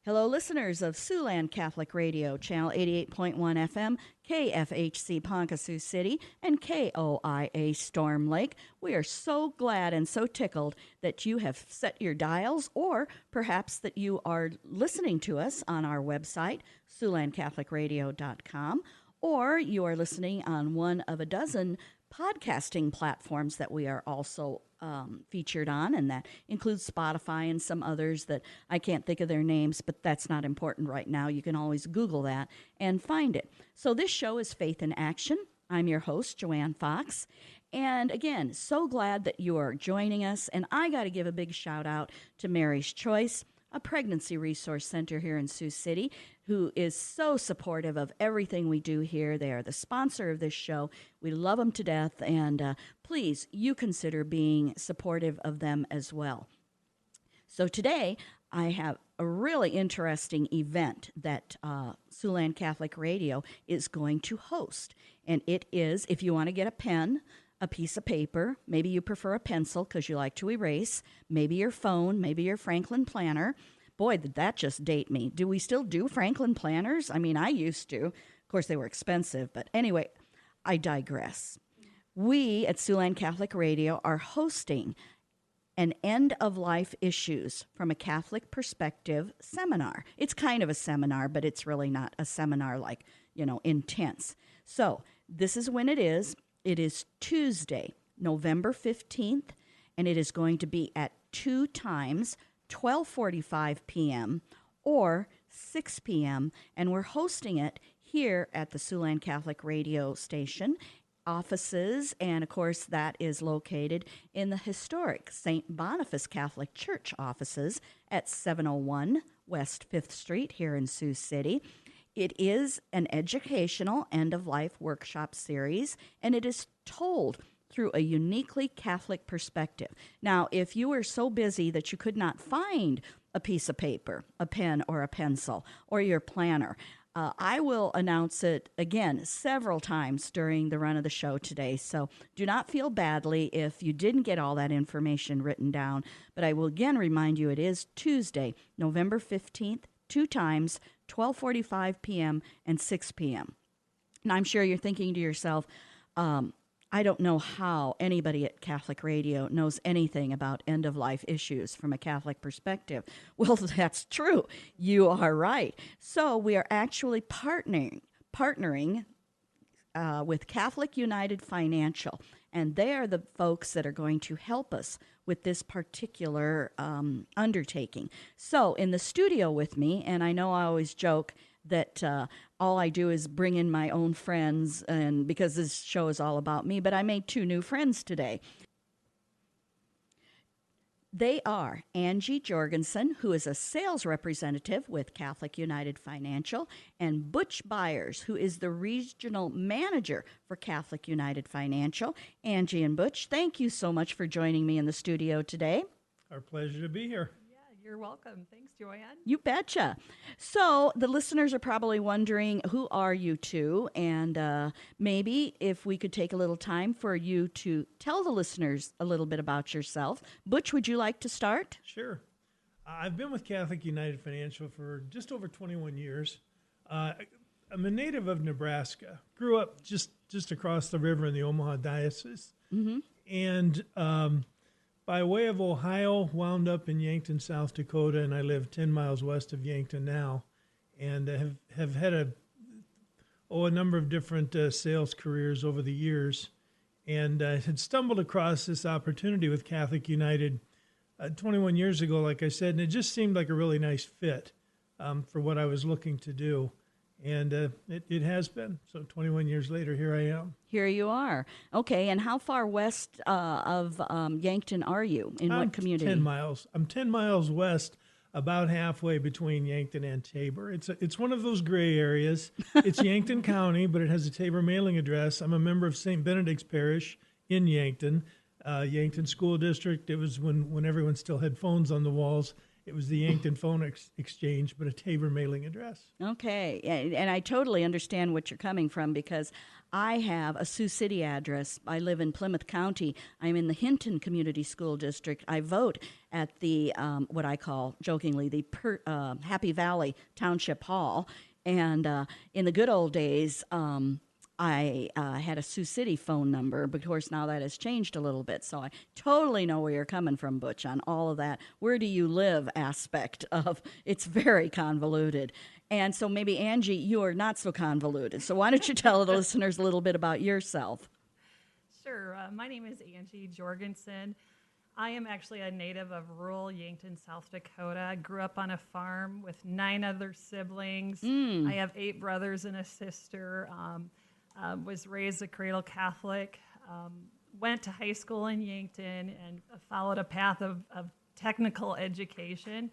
Hello, listeners of Siouxland Catholic Radio, Channel 88.1 FM, KFHC Ponca Sioux City, and KOIA Storm Lake. We are so glad and so tickled that you have set your dials, or perhaps that you are listening to us on our website, SiouxlandCatholicRadio.com, or you are listening on one of a dozen podcasting platforms that we are also featured on, and that includes Spotify and some others that I can't think of their names, but that's not important right now. You can always Google that and find it. So this show is Faith in Action. I'm your host, Joanne Fox. And again, so glad that you are joining us. And I got to give a big shout out to Mary's Choice, a pregnancy resource center here in Sioux City, who is so supportive of everything we do here. They are the sponsor of this show. We love them to death, and please, you consider being supportive of them as well. So today, I have a really interesting event that Siouxland Catholic Radio is going to host, and it is, if you want to get a pen, a piece of paper, maybe you prefer a pencil because you like to erase, maybe your phone, maybe your Franklin planner. Boy, did that just date me. Do we still do Franklin planners? I mean, I used to. Of course, they were expensive, but anyway, I digress. We at Siouxland Catholic Radio are hosting an end-of-life issues from a Catholic perspective seminar. It's kind of a seminar, but it's really not a seminar like, intense. So this is when it is. It is Tuesday, November 15th, and it is going to be at 2 times, 12:45 p.m. or 6 p.m., and we're hosting it here at the Siouxland Catholic Radio station offices, and of course that is located in the historic St. Boniface Catholic Church offices at 701 West 5th Street here in Sioux City. It is an educational end-of-life workshop series, and it is told through a uniquely Catholic perspective. Now, if you were so busy that you could not find a piece of paper, a pen or a pencil, or your planner, I will announce it again several times during the run of the show today. So do not feel badly if you didn't get all that information written down. But I will again remind you it is Tuesday, November 15th, 2 times, 12:45 p.m. and 6 p.m. And I'm sure you're thinking to yourself, I don't know how anybody at Catholic Radio knows anything about end-of-life issues from a Catholic perspective. Well, that's true. You are right. So we are actually partnering with Catholic United Financial, and they are the folks that are going to help us with this particular undertaking. So in the studio with me, and I know I always joke that all I do is bring in my own friends, and because this show is all about me, but I made 2 new friends today. They are Angie Jorgensen, who is a sales representative with Catholic United Financial, and Butch Byers, who is the regional manager for Catholic United Financial. Angie and Butch, thank you so much for joining me in the studio today. Our pleasure to be here. You're welcome. Thanks, Joanne. You betcha. So the listeners are probably wondering, who are you two? And maybe if we could take a little time for you to tell the listeners a little bit about yourself. Butch, would you like to start? Sure. I've been with Catholic United Financial for just over 21 years. I'm a native of Nebraska. Grew up just across the river in the Omaha Diocese. Mm-hmm. And by way of Ohio, wound up in Yankton, South Dakota, and I live 10 miles west of Yankton now, and have had a number of different sales careers over the years, and had stumbled across this opportunity with Catholic United 21 years ago, like I said, and it just seemed like a really nice fit for what I was looking to do. And it has been. So 21 years later, here I am. Here you are. Okay, and how far west of Yankton are you? In what community? 10 miles. I'm 10 miles west, about halfway between Yankton and Tabor. It's one of those gray areas. It's Yankton County, but it has a Tabor mailing address. I'm a member of St. Benedict's Parish in Yankton, Yankton School District. It was when everyone still had phones on the walls. it was the Yankton Phone Exchange, but a Tabor mailing address. Okay, and I totally understand what you're coming from because I have a Sioux City address. I live in Plymouth County. I'm in the Hinton Community School District. I vote at the what I call jokingly the Happy Valley Township Hall. And in the good old days, I had a Sioux City phone number, but of course now that has changed a little bit. So I totally know where you're coming from, Butch, on all of that. Where do you live aspect of it's very convoluted. And so maybe, Angie, you are not so convoluted. So why don't you tell the listeners a little bit about yourself? Sure. My name is Angie Jorgensen. I am actually a native of rural Yankton, South Dakota. I grew up on a farm with 9 other siblings. I have 8 brothers and a sister. Was raised a cradle Catholic, went to high school in Yankton and followed a path of technical education.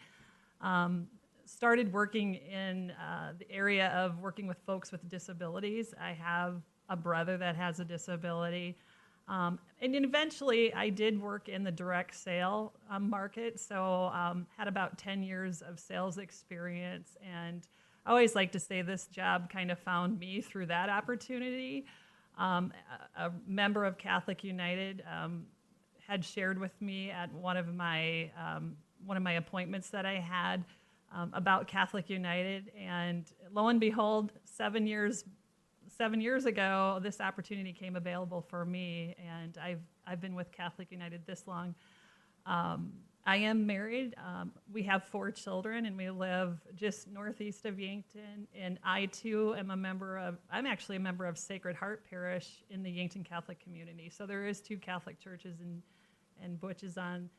Started working in the area of working with folks with disabilities. I have a brother that has a disability. And then eventually I did work in the direct sale market, so had about 10 years of sales experience. And I always like to say this job kind of found me through that opportunity. A member of Catholic United had shared with me at one of my appointments that I had about Catholic United, and lo and behold, 7 years ago, this opportunity came available for me, and I've been with Catholic United this long. I am married. We have 4 children, and we live just northeast of Yankton. And I too am I'm actually a member of Sacred Heart Parish in the Yankton Catholic community. So there is 2 Catholic churches, and Butch is on.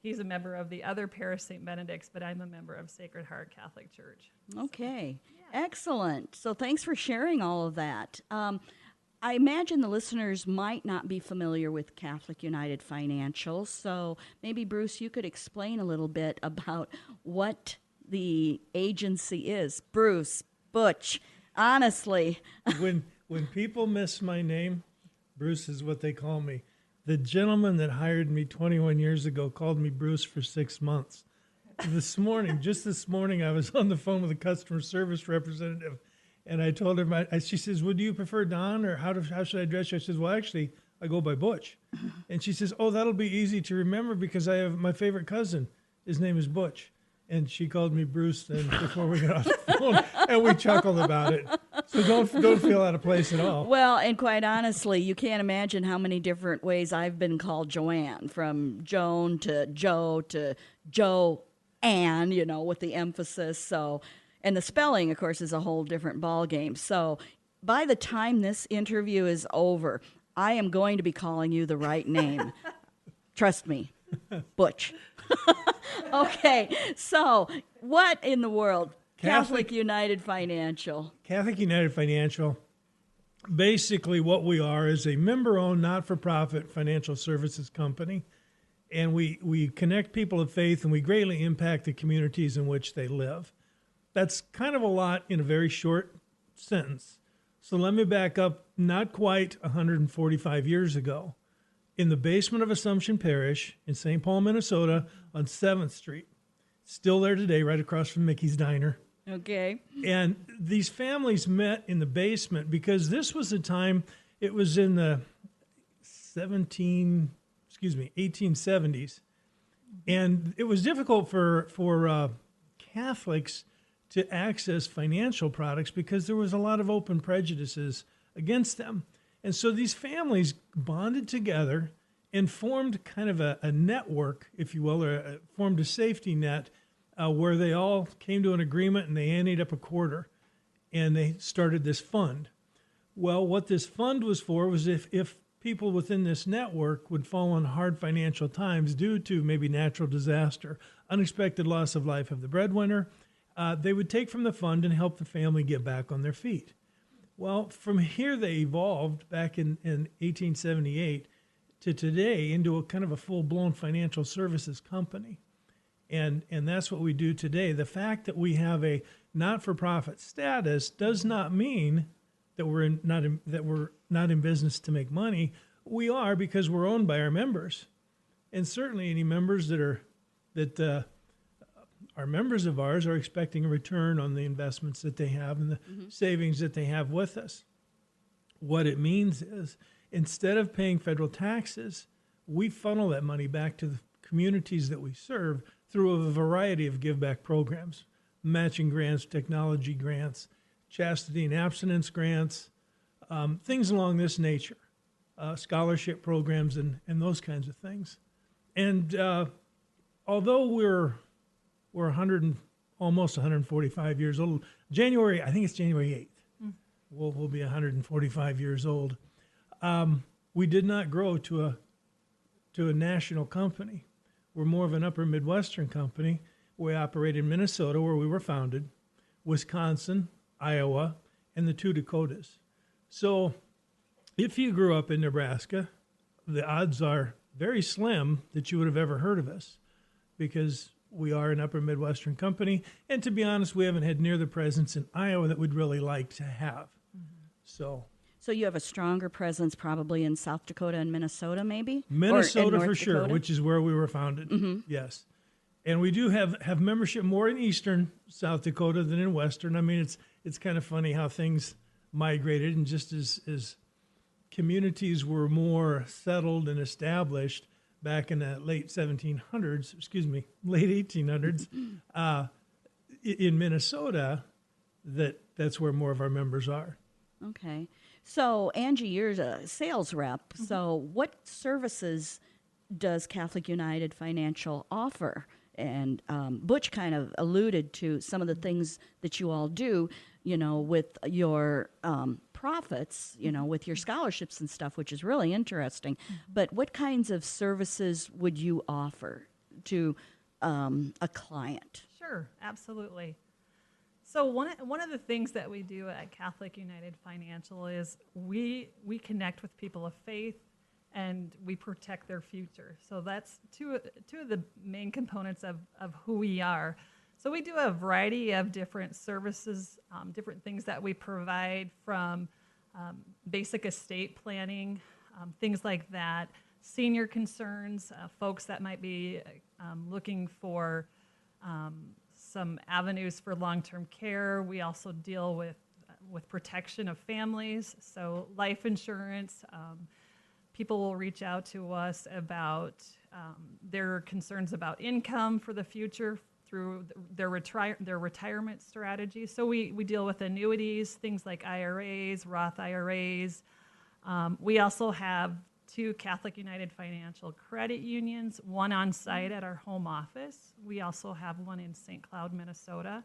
He's a member of the other parish, St. Benedict's, but I'm a member of Sacred Heart Catholic Church. Okay, excellent. So thanks for sharing all of that. I imagine the listeners might not be familiar with Catholic United Financial, so maybe, Bruce, you could explain a little bit about what the agency is. Bruce, Butch, honestly. When people miss my name, Bruce is what they call me. The gentleman that hired me 21 years ago called me Bruce for 6 months. This morning, I was on the phone with a customer service representative, and I told her, she says, well, do you prefer Don, or how should I address you? I says, well, actually, I go by Butch. And she says, oh, that'll be easy to remember because I have my favorite cousin. His name is Butch. And she called me Bruce then before we got off the phone, and we chuckled about it. So don't feel out of place at all. Well, and quite honestly, you can't imagine how many different ways I've been called Joanne, from Joan to Joe to Joanne, with the emphasis. So, and the spelling, of course, is a whole different ballgame. So by the time this interview is over, I am going to be calling you the right name. Trust me, Butch. Okay, so what in the world? Catholic United Financial. Catholic United Financial, basically what we are is a member-owned, not-for-profit financial services company. And we connect people of faith, and we greatly impact the communities in which they live. That's kind of a lot in a very short sentence. So let me back up not quite 145 years ago. In the basement of Assumption Parish in St. Paul, Minnesota, on 7th Street. Still there today, right across from Mickey's Diner. Okay. And these families met in the basement because this was a time, it was in the 1870s. And it was difficult for Catholics to access financial products because there was a lot of open prejudices against them. And so these families bonded together and formed kind of a network, if you will, or formed a safety net where they all came to an agreement and they anteed up a quarter and they started this fund. Well, what this fund was for was if people within this network would fall on hard financial times due to maybe natural disaster, unexpected loss of life of the breadwinner, they would take from the fund and help the family get back on their feet. Well, from here they evolved back in 1878 to today into a kind of a full-blown financial services company. And that's what we do today. The fact that we have a not-for-profit status does not mean that we're not in business to make money. We are, because we're owned by our members. And certainly any members that are members of ours are expecting a return on the investments that they have and the savings that they have with us. What it means is instead of paying federal taxes, we funnel that money back to the communities that we serve through a variety of give back programs, matching grants, technology grants, chastity and abstinence grants, things along this nature, scholarship programs and those kinds of things. And although we're 100 and almost 145 years old, I think it's January 8th, we'll be 145 years old. We did not grow to a national company. We're more of an upper Midwestern company. We operate in Minnesota, where we were founded, Wisconsin, Iowa, and the two Dakotas. So if you grew up in Nebraska, the odds are very slim that you would have ever heard of us, because we are an upper Midwestern company. And to be honest, we haven't had near the presence in Iowa that we'd really like to have. So you have a stronger presence probably in South Dakota and Minnesota, maybe? Minnesota for sure, which is where we were founded. Yes. And we do have membership more in eastern South Dakota than in western. I mean, it's kind of funny how things migrated, and just as communities were more settled and established back in the late 1800s, in Minnesota, that's where more of our members are. Okay. So, Angie, you're a sales rep. So what services does Catholic United Financial offer? And Butch kind of alluded to some of the things that you all do, with your profits, with your scholarships and stuff, which is really interesting. But what kinds of services would you offer to a client? Sure, absolutely. So one of the things that we do at Catholic United Financial is we connect with people of faith, and we protect their future. So that's two of the main components of who we are. So we do a variety of different services, different things that we provide, from basic estate planning, things like that, senior concerns, folks that might be looking for some avenues for long-term care. We also deal with protection of families, so life insurance. People will reach out to us about their concerns about income for the future through their retirement strategy. So we deal with annuities, things like IRAs, Roth IRAs. We also have 2 Catholic United Financial credit unions, one on site at our home office. We also have one in St. Cloud, Minnesota.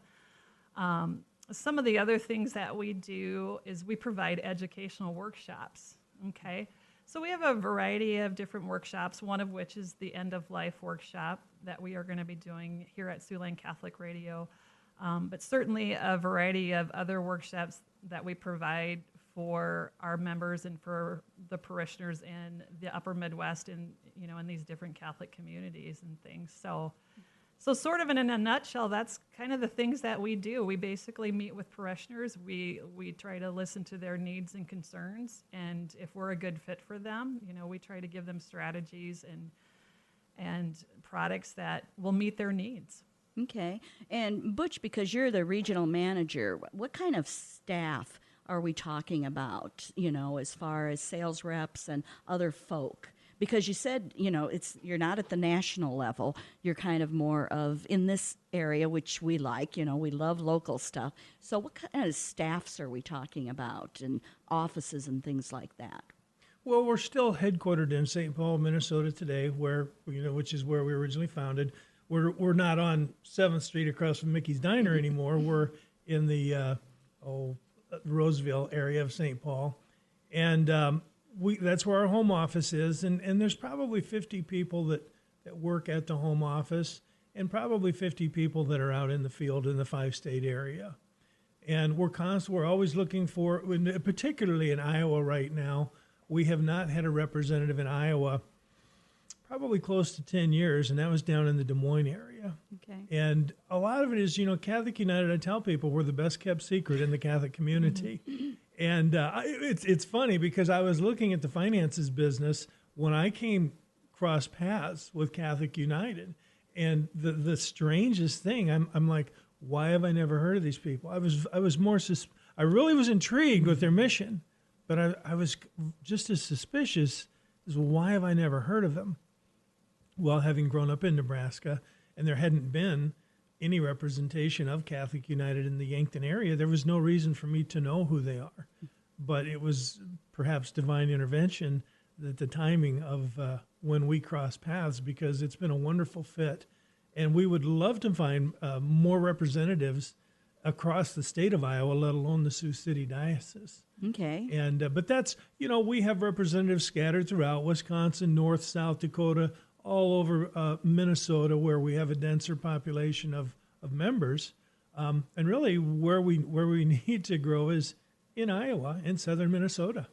Some of the other things that we do is we provide educational workshops, okay? So we have a variety of different workshops, one of which is the end-of-life workshop that we are going to be doing here at Siouxland Catholic Radio, but certainly a variety of other workshops that we provide for our members and for the parishioners in the upper Midwest and, in these different Catholic communities and things. So sort of in a nutshell, that's kind of the things that we do. We basically meet with parishioners. We try to listen to their needs and concerns, and if we're a good fit for them, we try to give them strategies and products that will meet their needs. Okay. And Butch, because you're the regional manager, what kind of staff are we talking about, as far as sales reps and other folk? Because you said, you're not at the national level. You're kind of more of in this area, which we like. We love local stuff. So what kind of staffs are we talking about, and offices and things like that? Well, we're still headquartered in St. Paul, Minnesota today, which is where we originally founded. We're not on 7th Street across from Mickey's Diner anymore. We're in the Roseville area of St. Paul, and that's where our home office is, and there's probably 50 people that work at the home office, and probably 50 people that are out in the field in the 5-state area. And we're always looking for, particularly in Iowa right now, we have not had a representative in Iowa probably close to 10 years, and that was down in the Des Moines area. Okay. And a lot of it is, Catholic United, I tell people, we're the best kept secret in the Catholic community. And it's funny because I was looking at the finances business when I came cross paths with Catholic United, And the strangest thing, I'm like, why have I never heard of these people? I was I really was intrigued with their mission, but I was just as suspicious as, well, why have I never heard of them? Well, having grown up in Nebraska, and there hadn't been any representation of Catholic United in the Yankton area, there was no reason for me to know who they are. But it was perhaps divine intervention that the timing of when we cross paths, because it's been a wonderful fit. And we would love to find more representatives across the state of Iowa, let alone the Sioux City Diocese. Okay. And but that's, we have representatives scattered throughout Wisconsin, North, South Dakota, all over Minnesota, where we have a denser population of members. And really where we need to grow is in Iowa and southern Minnesota.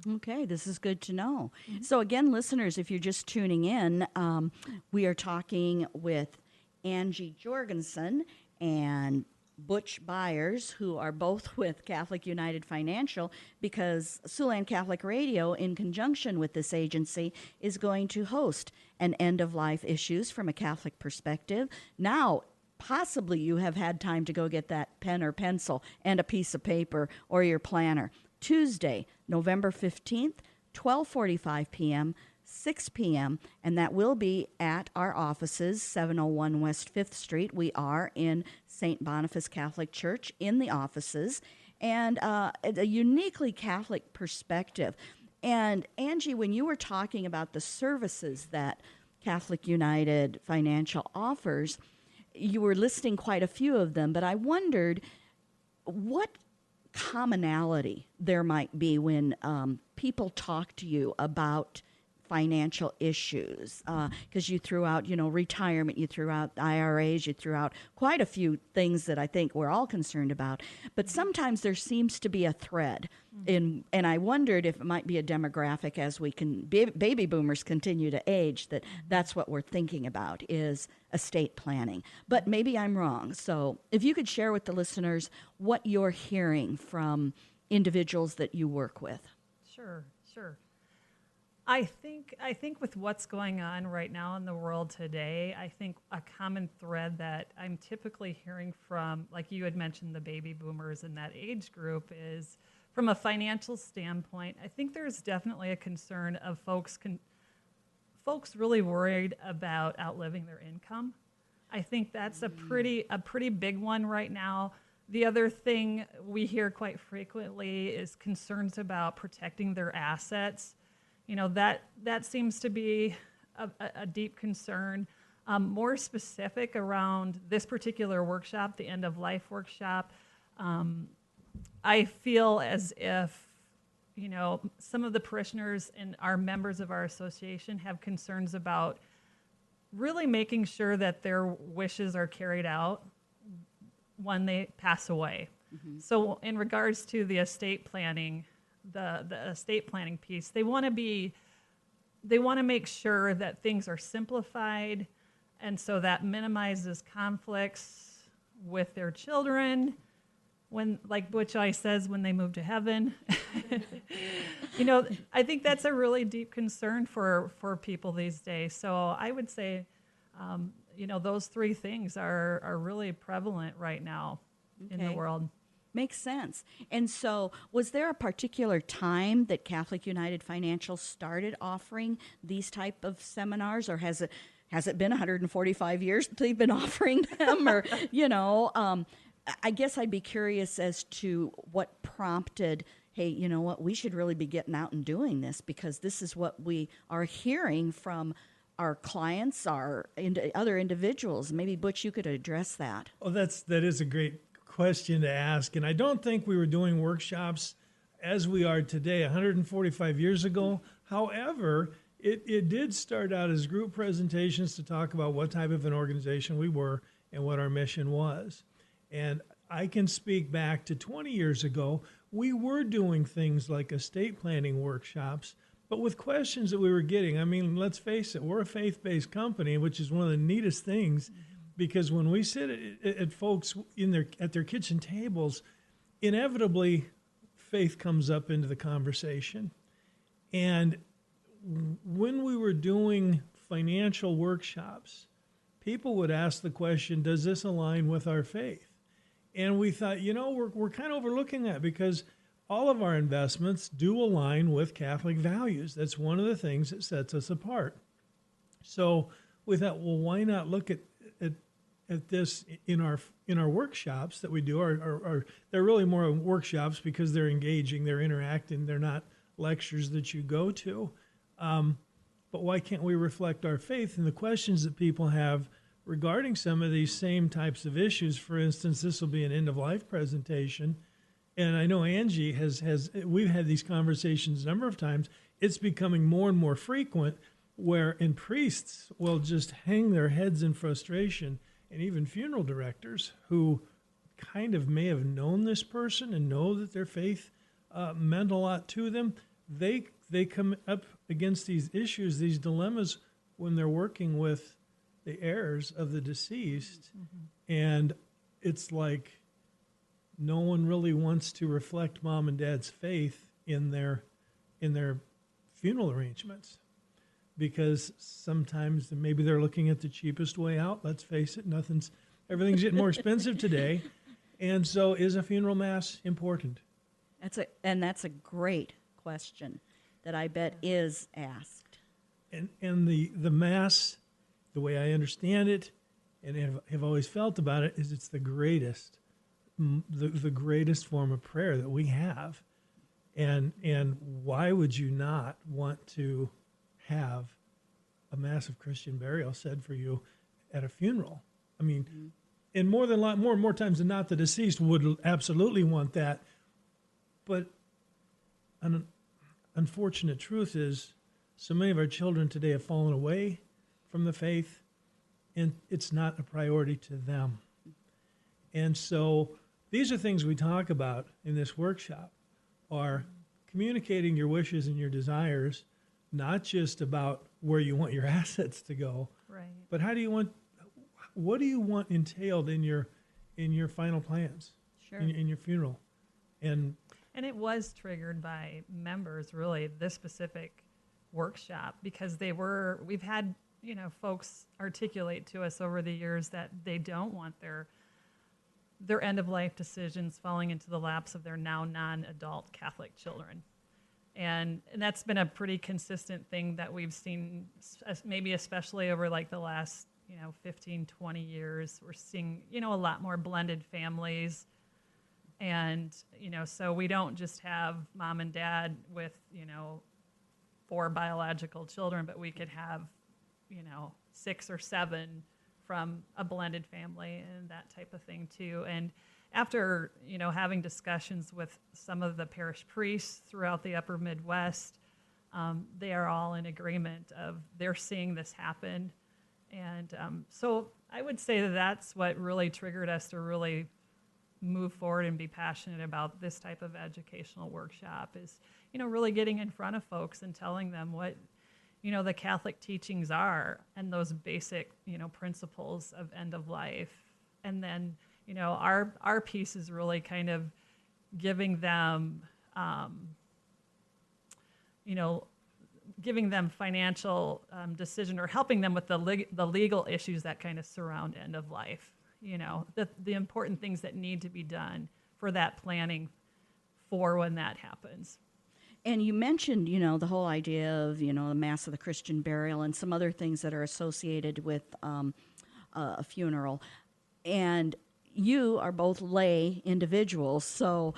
Okay, this is good to know. So again, listeners, if you're just tuning in, we are talking with Angie Jorgensen and Butch Byers, who are both with Catholic United Financial, because Siouxland Catholic Radio, in conjunction with this agency, is going to host an end-of-life issues from a Catholic perspective. Now, possibly you have had time to go get that pen or pencil and a piece of paper or your planner. Tuesday, November 15th, 12:45 p.m., 6 p.m., and that will be at our offices, 701 West 5th Street. We are in St. Boniface Catholic Church in the offices, and a uniquely Catholic perspective. And Angie, when you were talking about the services that Catholic United Financial offers, you were listing quite a few of them, but I wondered what commonality there might be when people talk to you about financial issues, because you threw out, retirement, you threw out IRAs, you threw out quite a few things that I think we're all concerned about. But sometimes there seems to be a thread in, and I wondered if it might be a demographic as baby boomers continue to age, that's what we're thinking about is estate planning. But maybe I'm wrong. So if you could share with the listeners what you're hearing from individuals that you work with. Sure. I think with what's going on right now in the world today, I think a common thread that I'm typically hearing from, like you had mentioned, the baby boomers in that age group, is from a financial standpoint, I think there's definitely a concern of folks really worried about outliving their income. I think that's a pretty big one right now. The other thing we hear quite frequently is concerns about protecting their assets. That seems to be a deep concern. More specific around this particular workshop, the end of life workshop, I feel as if, some of the parishioners and our members of our association have concerns about really making sure that their wishes are carried out when they pass away. Mm-hmm. So in regards to the estate planning, the estate planning piece, they want to make sure that things are simplified, and so that minimizes conflicts with their children when, like Butch I says, when they move to heaven. I think that's a really deep concern for people these days. So I would say those three things are really prevalent right now in the world. Makes sense. And so was there a particular time that Catholic United Financial started offering these type of seminars, or has it been 145 years that they've been offering them? Or, I guess I'd be curious as to what prompted, hey, you know what, we should really be getting out and doing this, because this is what we are hearing from our clients, our other individuals. Maybe, Butch, you could address that. Oh, that is a great question to ask. And I don't think we were doing workshops as we are today 145 years ago. However, it did start out as group presentations to talk about what type of an organization we were and what our mission was. And I can speak back to 20 years ago. We were doing things like estate planning workshops, but with questions that we were getting. I mean, let's face it, we're a faith-based company, which is one of the neatest things. Because when we sit at folks at their kitchen tables, inevitably faith comes up into the conversation. And when we were doing financial workshops, people would ask the question, does this align with our faith? And we thought, we're kind of overlooking that because all of our investments do align with Catholic values. That's one of the things that sets us apart. So we thought, well, why not look at this in our workshops that we do? They're really more workshops because they're engaging, they're interacting, they're not lectures that you go to. But why can't we reflect our faith in the questions that people have regarding some of these same types of issues? For instance, this will be an end-of-life presentation. And I know Angie we've had these conversations a number of times. It's becoming more and more frequent wherein priests will just hang their heads in frustration, and even funeral directors who kind of may have known this person and know that their faith meant a lot to them. They come up against these issues, these dilemmas, when they're working with the heirs of the deceased. Mm-hmm. And it's like no one really wants to reflect mom and dad's faith in their funeral arrangements, because sometimes maybe they're looking at the cheapest way out. Let's face it, everything's getting more expensive today. And so is a funeral mass important? That's a great question that I bet is asked. And the mass, the way I understand it and have always felt about it, is it's the greatest form of prayer that we have. And why would you not want to have a massive Christian burial said for you at a funeral? I mean, mm-hmm. And more times than not, the deceased would absolutely want that. But an unfortunate truth is so many of our children today have fallen away from the faith, and it's not a priority to them. And so these are things we talk about in this workshop, are communicating your wishes and your desires, not just about where you want your assets to go, right, but what do you want entailed in your final plans, sure, in your funeral. And it was triggered by members, really, this specific workshop, because we've had, folks articulate to us over the years that they don't want their end-of-life decisions falling into the laps of their now non-adult Catholic children. And that's been a pretty consistent thing that we've seen, maybe especially over like the last, 15, 20 years. We're seeing, a lot more blended families. And, so we don't just have mom and dad with, 4 biological children, but we could have, 6 or 7 from a blended family and that type of thing too. And after, having discussions with some of the parish priests throughout the upper Midwest, they are all in agreement of they're seeing this happen. And so I would say that's what really triggered us to really move forward and be passionate about this type of educational workshop is, really getting in front of folks and telling them what, the Catholic teachings are and those basic, principles of end of life. And then, our piece is really kind of giving them, giving them financial decision, or helping them with the legal issues that kind of surround end of life. The important things that need to be done for that planning for when that happens. And you mentioned, the whole idea of, the Mass of the Christian burial and some other things that are associated with a funeral. And you are both lay individuals, so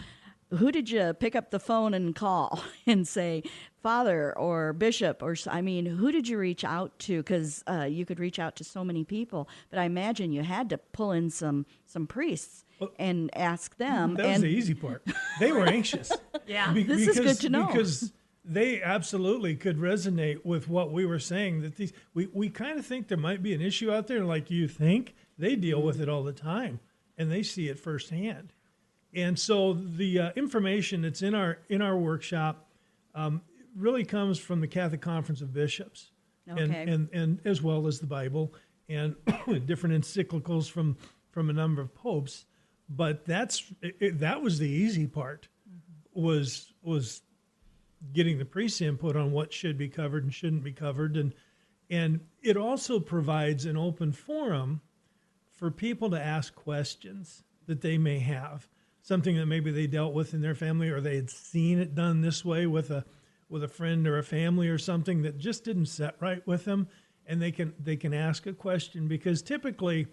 who did you pick up the phone and call and say, Father or Bishop, or who did you reach out to? Because you could reach out to so many people, but I imagine you had to pull in some priests and ask them. That was the easy part. They were anxious. Yeah, this is good to know. Because they absolutely could resonate with what we were saying, that we kind of think there might be an issue out there, like you think. They deal with it all the time, and they see it firsthand. And so the information that's in our workshop really comes from the Catholic Conference of Bishops, okay, and as well as the Bible and different encyclicals from a number of popes. But that was the easy part, was getting the priest's input on what should be covered and shouldn't be covered, And it also provides an open forum for people to ask questions that they may have, something that maybe they dealt with in their family, or they had seen it done this way with a friend or a family, or something that just didn't set right with them, and they can ask a question, because typically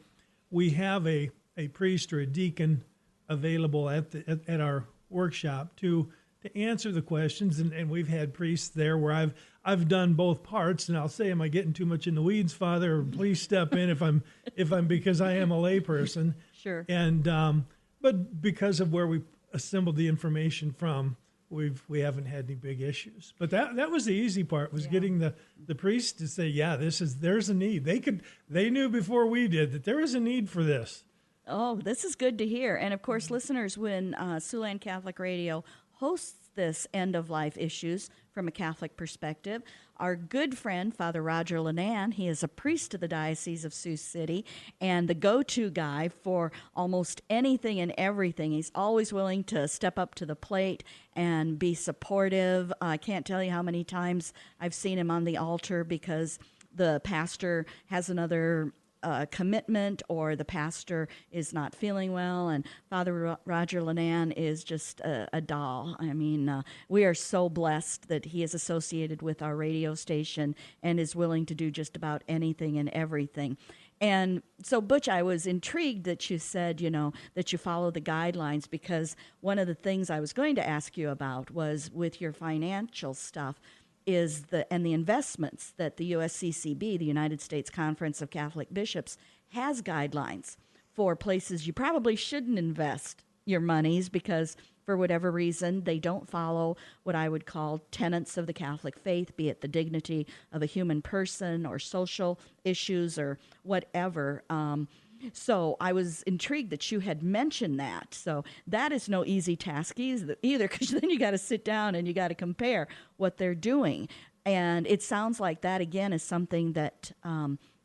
we have a priest or a deacon available at our workshop to answer the questions, and we've had priests there where I've done both parts, and I'll say, am I getting too much in the weeds, Father? Or please step in if I'm because I am a layperson. Sure. And but because of where we assembled the information from, we haven't had any big issues. But that was the easy part, was getting the priest to say, yeah, there's a need. They knew before we did that there is a need for this. Oh, this is good to hear. And of course, listeners, when Siouxland Catholic Radio hosts this end of life issues from a Catholic perspective, our good friend, Father Roger Lenan, he is a priest of the Diocese of Sioux City and the go-to guy for almost anything and everything. He's always willing to step up to the plate and be supportive. I can't tell you how many times I've seen him on the altar because the pastor has another commitment, or the pastor is not feeling well, and Father Roger Lenan is just a doll. I mean, we are so blessed that he is associated with our radio station and is willing to do just about anything and everything. And so, Butch, I was intrigued that you said, that you follow the guidelines, because one of the things I was going to ask you about was with your financial stuff, is the investments that the USCCB, the United States Conference of Catholic Bishops, has guidelines for places you probably shouldn't invest your monies, because for whatever reason they don't follow what I would call tenets of the Catholic faith, be it the dignity of a human person or social issues or whatever. So I was intrigued that you had mentioned that. So that is no easy task either, because then you got to sit down and you got to compare what they're doing. And it sounds like that, again, is something that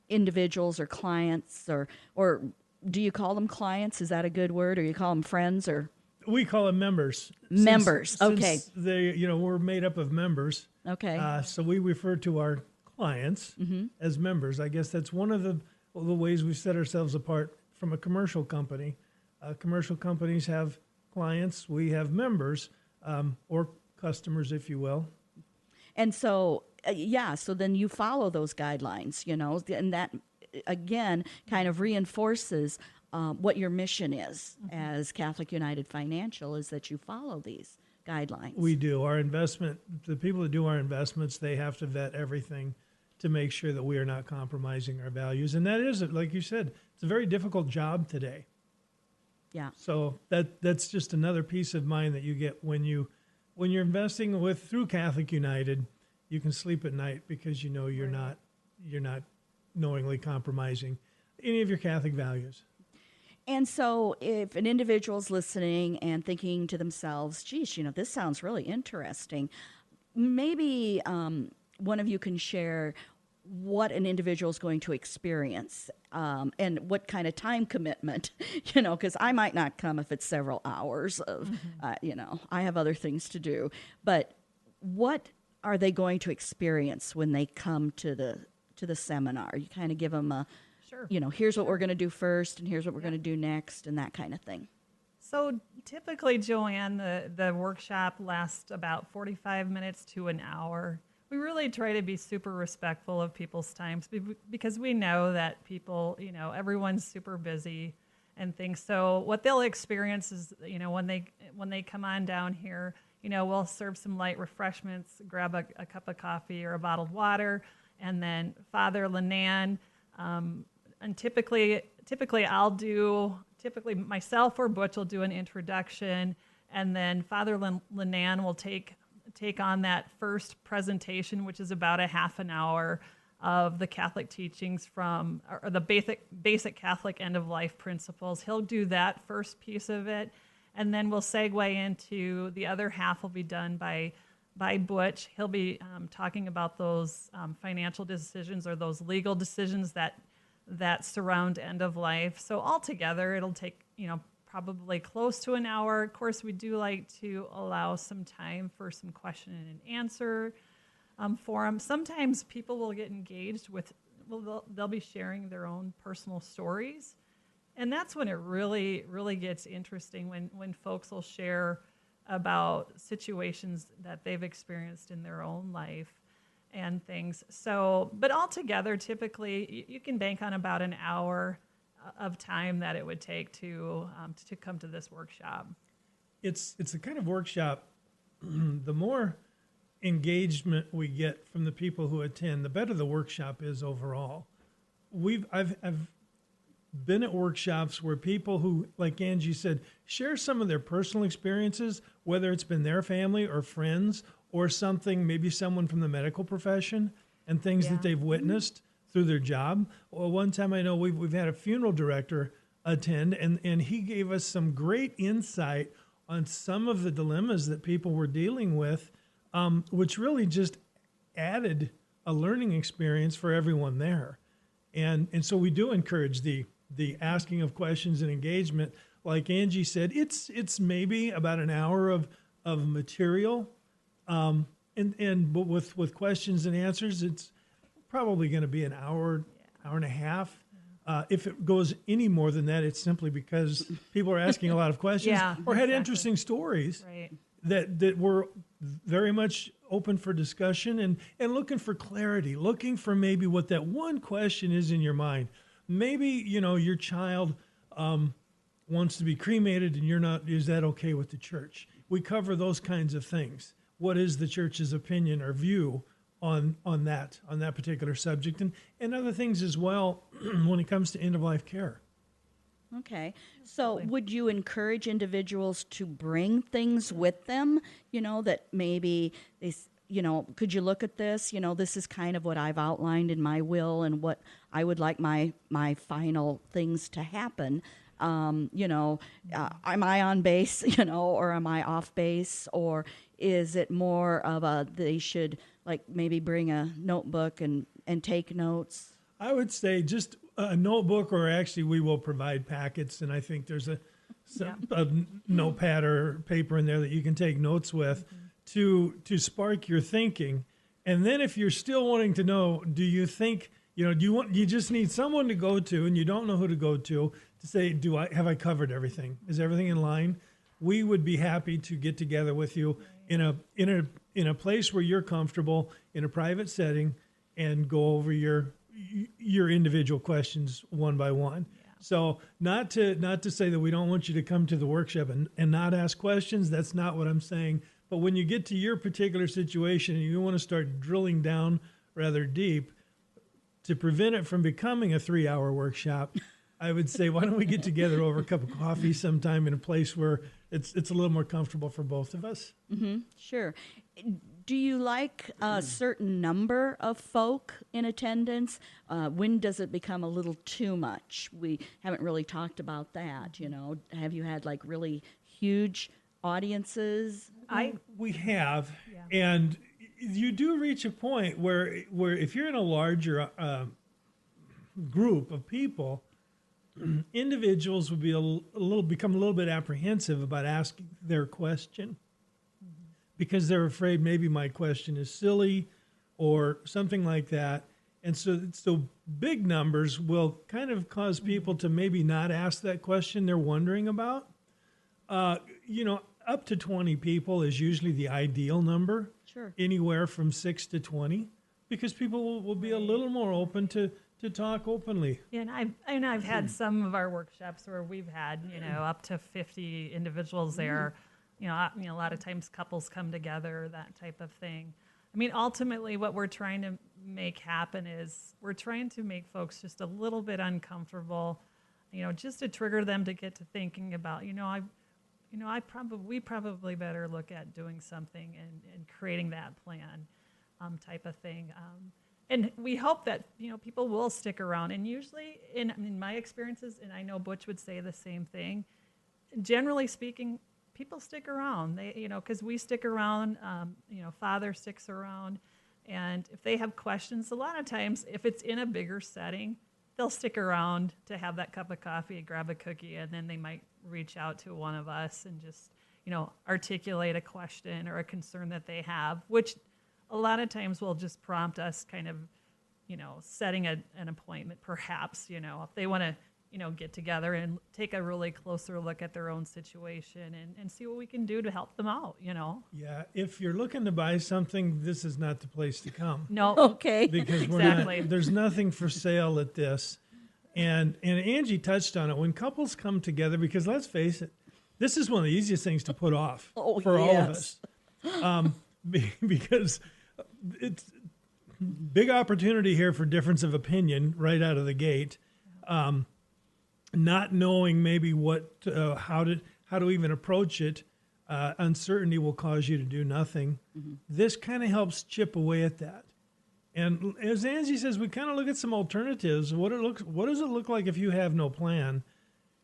individuals or clients, or do you call them clients? Is that a good word? Or you call them friends? Or we call them members. Members, okay. Since we're made up of members. Okay. So we refer to our clients as members. I guess that's one of the ways we set ourselves apart from a commercial company. Commercial companies have clients. We have members, or customers, if you will. And so, so then you follow those guidelines, and that, again, kind of reinforces what your mission is as Catholic United Financial, is that you follow these guidelines. We do. The people that do our investments, they have to vet everything to make sure that we are not compromising our values. And that is, like you said, it's a very difficult job today. Yeah. So that's just another peace of mind that you get when you're investing through Catholic United. You can sleep at night because you're not knowingly compromising any of your Catholic values. And so if an individual's listening and thinking to themselves, geez, this sounds really interesting, maybe one of you can share what an individual is going to experience and what kind of time commitment, because I might not come if it's several hours of, I have other things to do. But what are they going to experience when they come to the seminar? You kind of give them a, Sure. Here's what we're going to do first, and here's what we're going to do next, and that kind of thing. So typically, Joanne, the workshop lasts about 45 minutes to an hour. We really try to be super respectful of people's times because we know that people, everyone's super busy and things. So what they'll experience is, when they come on down here, we'll serve some light refreshments, grab a cup of coffee or a bottled water, and then Father Lenan, and typically myself or Butch will do an introduction, and then Father Lenan will take on that first presentation, which is about a half an hour of the Catholic teachings or the basic Catholic end-of-life principles. He'll do that first piece of it, and then we'll segue into the other half will be done by Butch. He'll be talking about those financial decisions or those legal decisions that surround end of life. So altogether, it'll take, probably close to an hour. Of course, we do like to allow some time for some question and answer. forum. Sometimes people will get engaged with, well, they'll be sharing their own personal stories. And that's when it really, really gets interesting, when folks will share about situations that they've experienced in their own life and things. So, but altogether, typically, you can bank on about an hour of time that it would take to come to this workshop. It's a kind of workshop. The more engagement we get from the people who attend, the better the workshop is overall. I've been at workshops where people who, like Angie said, share some of their personal experiences, whether it's been their family or friends or something, maybe someone from the medical profession, and things that they've witnessed through their job. Well, one time I know we've had a funeral director attend, and he gave us some great insight on some of the dilemmas that people were dealing with, which really just added a learning experience for everyone there. And so we do encourage the asking of questions and engagement. Like Angie said, it's maybe about an hour of material, but with questions and answers, it's probably going to be an hour and a half. If it goes any more than that, it's simply because people are asking a lot of questions or had interesting stories that were very much open for discussion and looking for clarity, looking for maybe what that one question is in your mind. Maybe, your child wants to be cremated and you're not, is that okay with the church? We cover those kinds of things. What is the church's opinion or view on that particular subject, and other things as well when it comes to end-of-life care. Okay. So would you encourage individuals to bring things with them, that maybe they, could you look at this? This is kind of what I've outlined in my will and what I would like my final things to happen. Am I on base, or am I off base? Or is it more of they should maybe bring a notebook and take notes? I would say just a notebook, or actually we will provide packets, and I think there's a notepad or paper in there that you can take notes with to spark your thinking. And then if you're still wanting to know, do you think, you just need someone to go to and you don't know who to go to say, have I covered everything? Is everything in line? We would be happy to get together with you in a place where you're comfortable, in a private setting, and go over your individual questions one by one. Yeah. So not to say that we don't want you to come to the workshop and not ask questions. That's not what I'm saying. But when you get to your particular situation and you want to start drilling down rather deep, to prevent it from becoming a 3-hour workshop, I would say, why don't we get together over a cup of coffee sometime in a place where it's a little more comfortable for both of us? Mm-hmm. Sure. Do you like a certain number of folk in attendance? When does it become a little too much? We haven't really talked about that, Have you had really huge audiences? We have, and you do reach a point where if you're in a larger group of people, individuals would be become a little bit apprehensive about asking their question because they're afraid maybe my question is silly or something like that. And so big numbers will kind of cause people to maybe not ask that question they're wondering about. Up to 20 people is usually the ideal number. Sure. Anywhere from 6 to 20, because people will be a little more open to talk openly. Yeah, and I've had some of our workshops where we've had up to 50 individuals there. A lot of times couples come together, that type of thing. I mean, ultimately, what we're trying to make happen is we're trying to make folks just a little bit uncomfortable, just to trigger them to get to thinking about, we probably better look at doing something and creating that plan, type of thing. And we hope that, people will stick around. And usually, in my experiences, and I know Butch would say the same thing, generally speaking, people stick around. They, because we stick around, Father sticks around. And if they have questions, a lot of times, if it's in a bigger setting, they'll stick around to have that cup of coffee, grab a cookie, and then they might reach out to one of us and just, articulate a question or a concern that they have, which a lot of times will just prompt us kind of, setting an appointment, perhaps, if they want to, get together and take a really closer look at their own situation and see what we can do to help them out, Yeah, if you're looking to buy something, this is not the place to come. No. Okay. Because Exactly. there's nothing for sale at this. And Angie touched on it. When couples come together, because let's face it, this is one of the easiest things to put off for all of us. Because it's big opportunity here for difference of opinion right out of the gate. Not knowing maybe how to even approach it, uncertainty will cause you to do nothing. Mm-hmm. This kind of helps chip away at that. And as Angie says, we kind of look at some alternatives. What does it look like if you have no plan?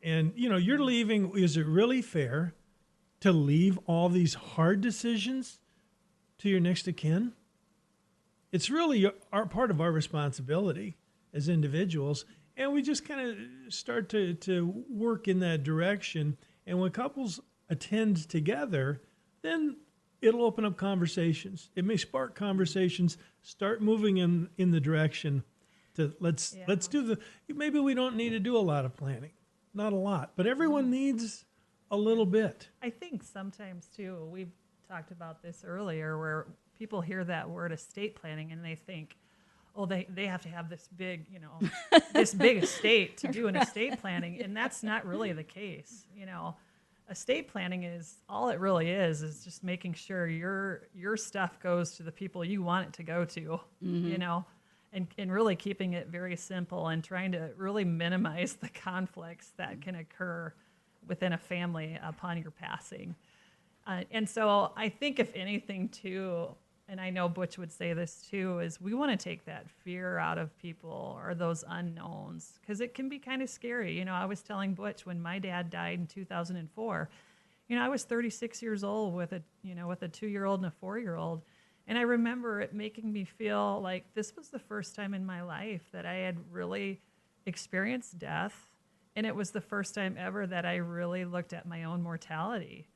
And you're leaving. Is it really fair to leave all these hard decisions to your next of kin? It's really part of our responsibility as individuals. And we just kind of start to work in that direction. And when couples attend together, then it'll open up conversations. It may spark conversations, start moving in the direction to let's do maybe we don't need to do a lot of planning, not a lot, but everyone needs a little bit. I think sometimes too, we've talked about this earlier, where people hear that word estate planning and they think, oh, they have to have this big, this big estate to do an estate planning. And that's not really the case. Estate planning is, all it really is just making sure your stuff goes to the people you want it to go to, and really keeping it very simple and trying to really minimize the conflicts that can occur within a family upon your passing. And so I think if anything too, and I know Butch would say this too, is we want to take that fear out of people or those unknowns, because it can be kind of scary. I was telling Butch when my dad died in 2004, I was 36 years old with a 2-year-old and a 4-year-old. And I remember it making me feel like this was the first time in my life that I had really experienced death. And it was the first time ever that I really looked at my own mortality.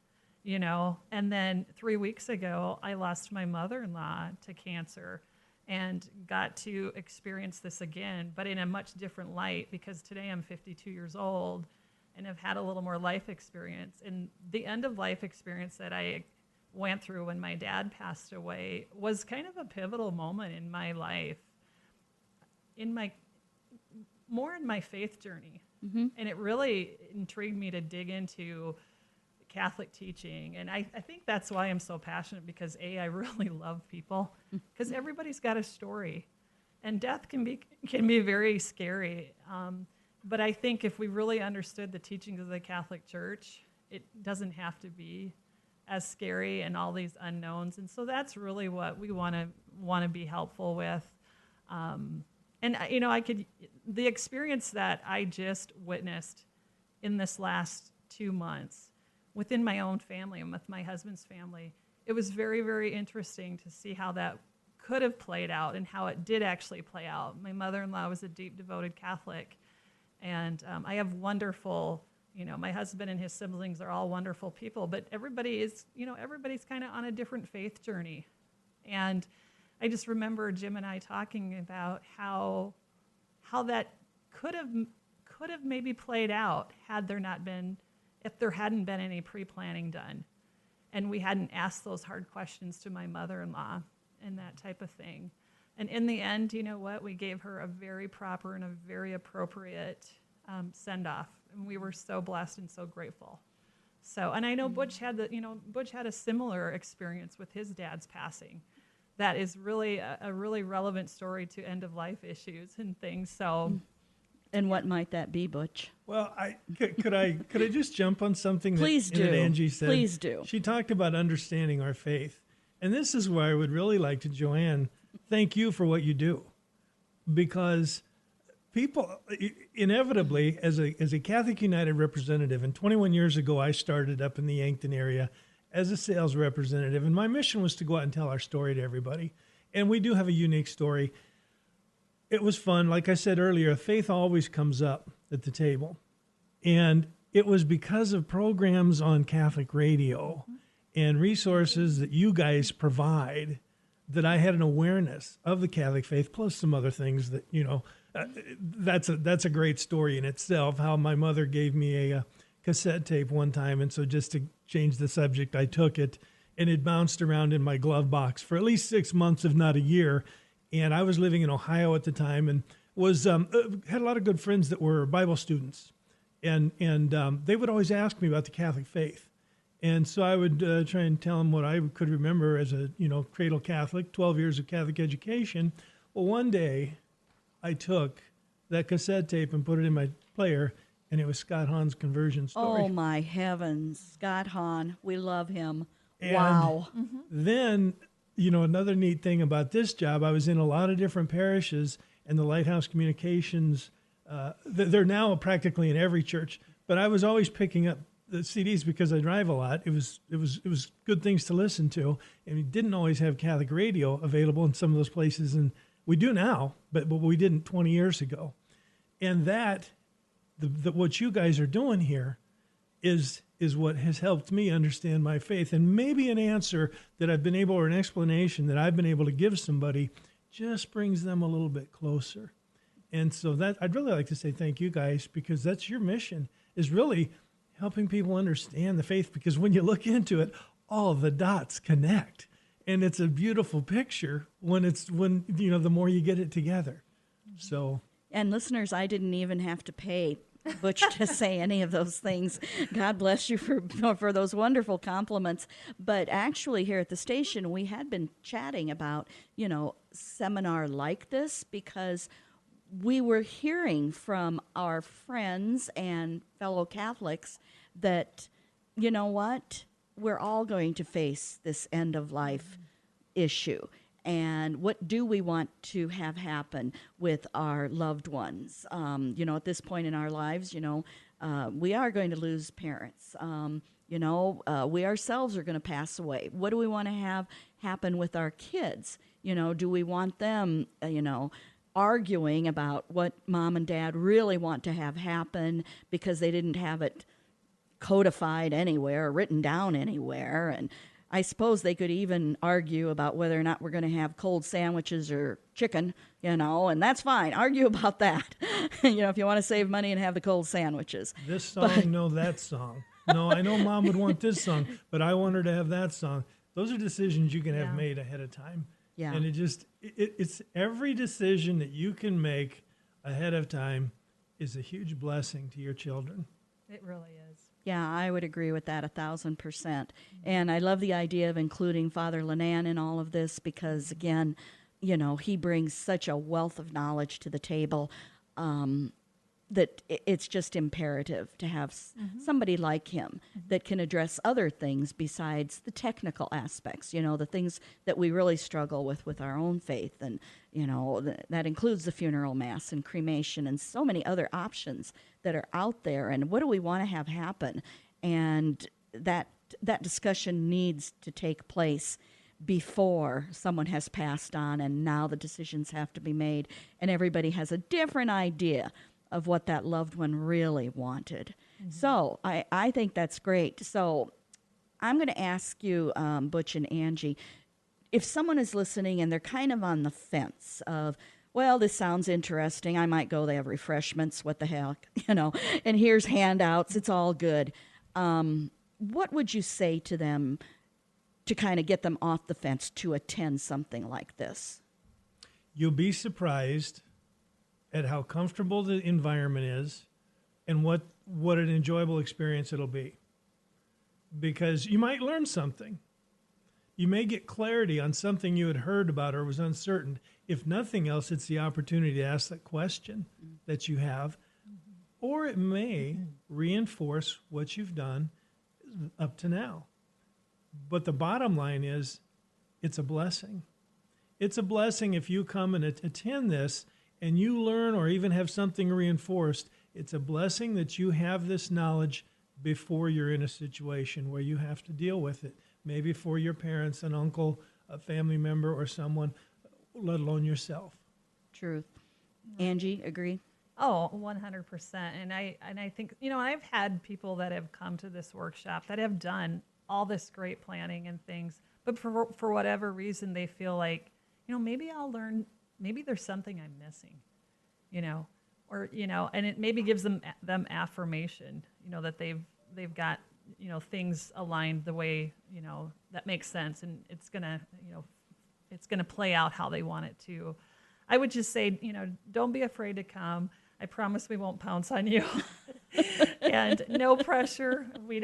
And then 3 weeks ago, I lost my mother-in-law to cancer and got to experience this again, but in a much different light, because today I'm 52 years old and have had a little more life experience. And the end of life experience that I went through when my dad passed away was kind of a pivotal moment in my life, more in my faith journey. Mm-hmm. And it really intrigued me to dig into Catholic teaching. And I think that's why I'm so passionate, because I really love people, because everybody's got a story, and death can be very scary. But I think if we really understood the teachings of the Catholic Church, it doesn't have to be as scary and all these unknowns. And so that's really what we want to be helpful with. The experience that I just witnessed in this last 2 months within my own family and with my husband's family, it was very, very interesting to see how that could have played out and how it did actually play out. My mother-in-law was a deep, devoted Catholic, and I have wonderful, my husband and his siblings are all wonderful people, but everybody's kind of on a different faith journey. And I just remember Jim and I talking about how that could have maybe played out if there hadn't been any pre-planning done, and we hadn't asked those hard questions to my mother-in-law and that type of thing. And in the end, you know what? We gave her a very proper and a very appropriate send-off, and we were so blessed and so grateful. So, and I know Butch had a similar experience with his dad's passing. That is really a really relevant story to end-of-life issues and things. So. And what might that be, Butch? Well, could I just jump on something Please do. That Angie said? Please do. She talked about understanding our faith. And this is where I would really like to, Joanne, thank you for what you do. Because people, inevitably, as a Catholic United representative, and 21 years ago I started up in the Yankton area as a sales representative, and my mission was to go out and tell our story to everybody. And we do have a unique story. It was fun. Like I said earlier, faith always comes up at the table. And it was because of programs on Catholic radio and resources that you guys provide that I had an awareness of the Catholic faith, plus some other things that, that's a great story in itself, how my mother gave me a cassette tape one time. And so just to change the subject, I took it and it bounced around in my glove box for at least 6 months, if not a year. And I was living in Ohio at the time and was had a lot of good friends that were Bible students. And they would always ask me about the Catholic faith. And so I would try and tell them what I could remember as a, cradle Catholic, 12 years of Catholic education. Well, one day I took that cassette tape and put it in my player, and it was Scott Hahn's conversion story. Oh, my heavens. Scott Hahn. We love him. And wow. then, another neat thing about this job, I was in a lot of different parishes, and the Lighthouse Communications, they're now practically in every church, but I was always picking up the CDs because I drive a lot. It was good things to listen to, and we didn't always have Catholic radio available in some of those places, and we do now, but we didn't 20 years ago. And that, what you guys are doing here, is what has helped me understand my faith, and maybe an answer that I've been able, or an explanation that I've been able to give somebody, just brings them a little bit closer. And so that I'd really like to say thank you guys, because that's your mission, is really helping people understand the faith, because when you look into it, all the dots connect. And it's a beautiful picture when the more you get it together. So. And listeners, I didn't even have to pay Butch to say any of those things. God bless you for those wonderful compliments. But actually here at the station, we had been chatting about, seminar like this, because we were hearing from our friends and fellow Catholics that, you know what, we're all going to face this end of life issue. And what do we want to have happen with our loved ones? At this point in our lives, we are going to lose parents. We ourselves are going to pass away. What do we want to have happen with our kids? Do we want them, arguing about what mom and dad really want to have happen because they didn't have it codified anywhere, or written down anywhere? And I suppose they could even argue about whether or not we're going to have cold sandwiches or chicken, and that's fine. Argue about that, if you want to save money and have the cold sandwiches. This song, no, that song. No, I know mom would want this song, but I want her to have that song. Those are decisions you can have made ahead of time. Yeah. And it's every decision that you can make ahead of time is a huge blessing to your children. It really is. Yeah, I would agree with that 1,000%. And I love the idea of including Father Lenan in all of this, because, again, he brings such a wealth of knowledge to the table that it's just imperative to have somebody like him that can address other things besides the technical aspects, the things that we really struggle with our own faith. And, that includes the funeral mass and cremation and so many other options that are out there. And what do we want to have happen? And that discussion needs to take place before someone has passed on, and now the decisions have to be made, and everybody has a different idea of what that loved one really wanted. So I think that's great. So I'm going to ask you, Butch and Angie, if someone is listening and they're kind of on the fence of, well, this sounds interesting, I might go, they have refreshments, what the heck, and here's handouts, it's all good. What would you say to them to kind of get them off the fence to attend something like this? You'll be surprised at how comfortable the environment is and what an enjoyable experience it'll be. Because you might learn something. You may get clarity on something you had heard about or was uncertain. If nothing else, it's the opportunity to ask that question that you have. Or it may reinforce what you've done up to now. But the bottom line is, it's a blessing. It's a blessing if you come and attend this and you learn or even have something reinforced. It's a blessing that you have this knowledge before you're in a situation where you have to deal with it. Maybe for your parents, an uncle, a family member, or someone, let alone yourself. Truth. Angie, agree? Oh, 100%. And I think, I've had people that have come to this workshop that have done all this great planning and things. But for whatever reason, they feel like, maybe I'll learn, maybe there's something I'm missing, or, and it maybe gives them affirmation, that they've got, things aligned the way, that makes sense. And it's going to play out how they want it to. I would just say, don't be afraid to come. I promise we won't pounce on you. And no pressure. We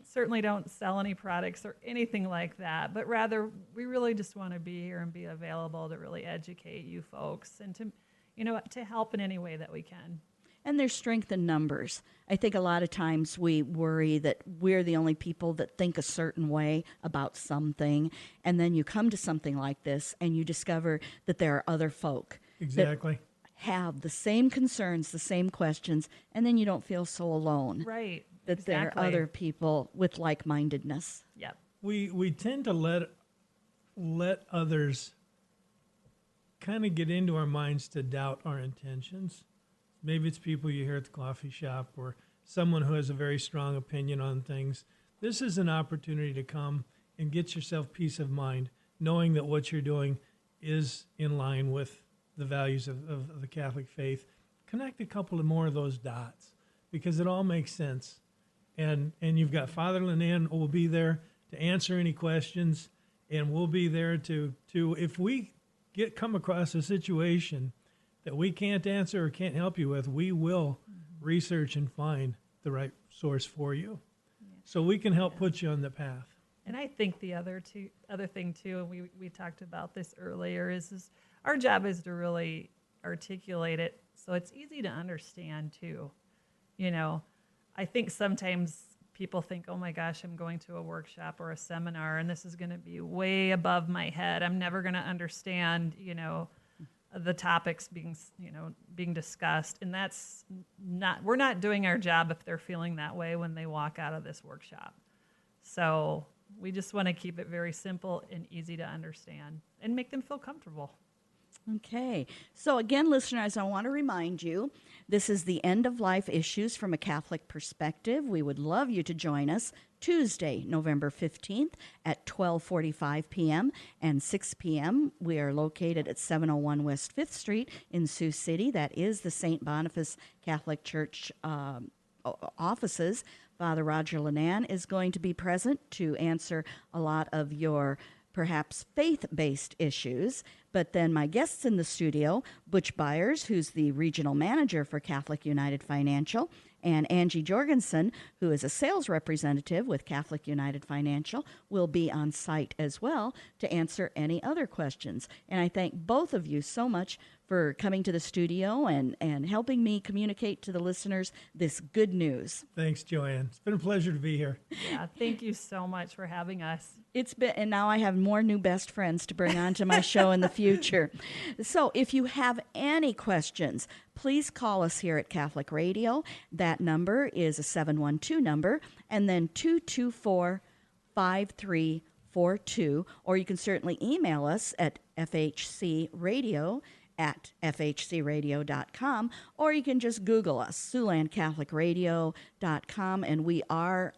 certainly don't sell any products or anything like that, but rather we really just want to be here and be available to really educate you folks and to help in any way that we can. And there's strength in numbers. I think a lot of times we worry that we're the only people that think a certain way about something, and then you come to something like this and you discover that there are other folk Exactly. that have the same concerns, the same questions, and then you don't feel so alone. Right. That exactly. there are other people with like-mindedness. Yep. We tend to let others kind of get into our minds to doubt our intentions. Maybe it's people you hear at the coffee shop or someone who has a very strong opinion on things. This is an opportunity to come and get yourself peace of mind, knowing that what you're doing is in line with the values of the Catholic faith. Connect a couple of more of those dots because it all makes sense. And you've got Father Lenan who will be there to answer any questions, and we'll be there to if we come across a situation that we can't answer or can't help you with, we will research and find the right source for you. So we can help put you on the path. And I think the other thing too, and we talked about this earlier, is our job is to really articulate it so it's easy to understand too. I think sometimes people think, oh my gosh, I'm going to a workshop or a seminar and this is going to be way above my head. I'm never going to understand, the topics being discussed. And we're not doing our job if they're feeling that way when they walk out of this workshop. So we just want to keep it very simple and easy to understand and make them feel comfortable. Okay. So again, listeners, I want to remind you, this is the End of Life Issues from a Catholic Perspective. We would love you to join us Tuesday, November 15th at 12:45 p.m. and 6 p.m. We are located at 701 West 5th Street in Sioux City. That is the St. Boniface Catholic Church offices. Father Roger Lenan is going to be present to answer a lot of your perhaps faith-based issues. But then my guests in the studio, Butch Byers, who's the regional manager for Catholic United Financial, and Angie Jorgensen, who is a sales representative with Catholic United Financial, will be on site as well to answer any other questions. And I thank both of you so much for coming to the studio and helping me communicate to the listeners this good news. Thanks, Joanne. It's been a pleasure to be here. Yeah, thank you so much for having us. It's been, and now I have more new best friends to bring on to my show in the future. So if you have any questions, please call us here at Catholic Radio. That number is a 712 number, and then 224-5342, or you can certainly email us at fhcradio@fhcradio.com, or you can just Google us, SiouxlandCatholicRadio.com, and we are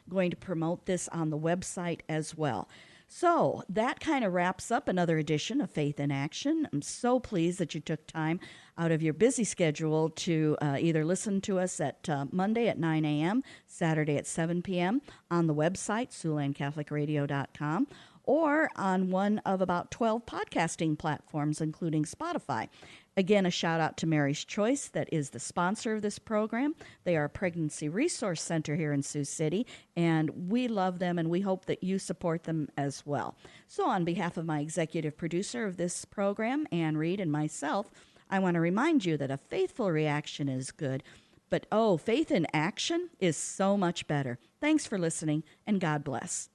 going to promote this on the website as well. So that kind of wraps up another edition of Faith in Action. I'm so pleased that you took time out of your busy schedule to either listen to us at Monday at 9 a.m., Saturday at 7 p.m. on the website, SiouxlandCatholicRadio.com, or on one of about 12 podcasting platforms, including Spotify. Again, a shout out to Mary's Choice, that is the sponsor of this program. They are a pregnancy resource center here in Sioux City, and we love them, and we hope that you support them as well. So on behalf of my executive producer of this program, Ann Reed, and myself, I want to remind you that a faithful reaction is good, but faith in action is so much better. Thanks for listening, and God bless.